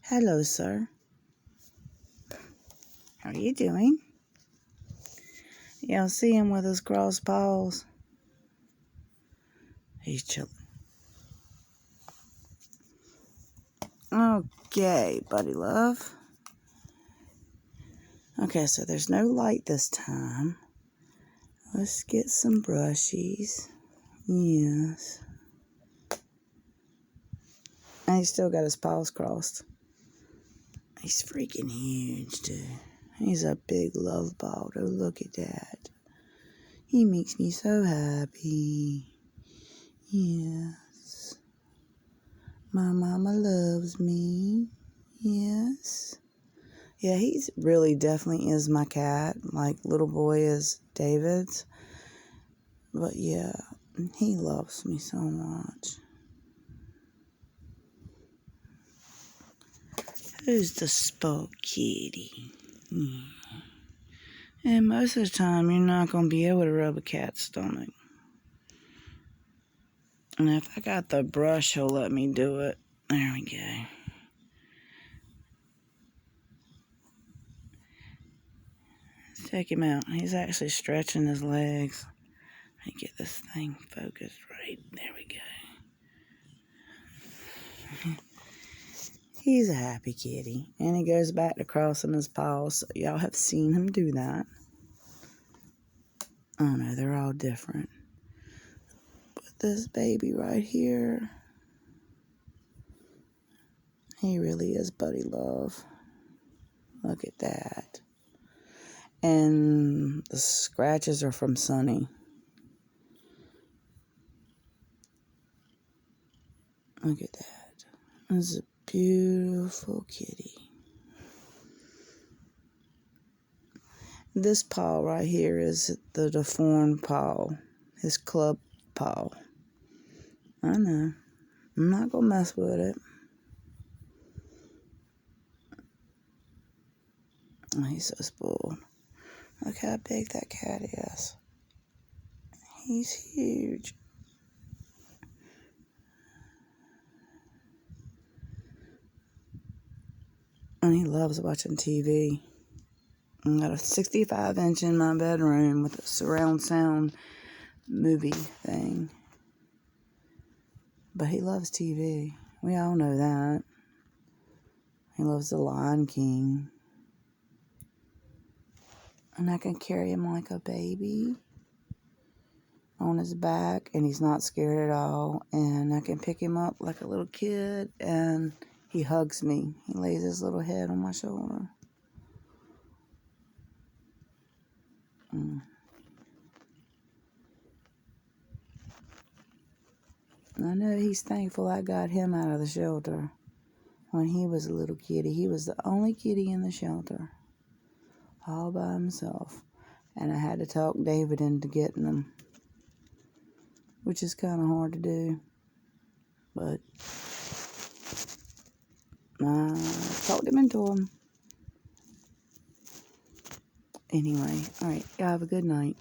Hello, sir. How are you doing? Y'all see him with his crossed paws? He's chilling. Okay, buddy love. Okay, so there's no light this time. Let's get some brushies. Yes. And he's still got his paws crossed. He's freaking huge, too. He's a big love ball. Oh, look at that. He makes me so happy. Yes. My mama loves me. Yes. Yeah, he's really definitely is my cat. Like little boy is David's. But yeah, he loves me so much. Who's the spoiled kitty? Yeah. And most of the time, you're not going to be able to rub a cat's stomach. And if I got the brush, he'll let me do it. There we go. Let's take him out. He's actually stretching his legs. Let me get this thing focused right. There we go. He's a happy kitty. And he goes back to crossing his paws. So y'all have seen him do that. Oh no, they're all different. But this baby right here, he really is buddy love. Look at that. And the scratches are from Sunny. Look at that. This is a beautiful kitty. This paw right here is the deformed paw. His club paw. I know. I'm not going to mess with it. Oh, he's so spoiled. Look how big that cat is. He's huge. And he loves watching TV. I got a 65-inch in my bedroom with a surround sound movie thing. But he loves TV. We all know that. He loves The Lion King. And I can carry him like a baby on his back, and he's not scared at all. And I can pick him up like a little kid, and he hugs me. He lays his little head on my shoulder. I know he's thankful I got him out of the shelter when he was a little kitty. He was the only kitty in the shelter, all by himself. And I had to talk David into getting him, which is kind of hard to do. But I talked him into him. Anyway, all right, y'all have a good night.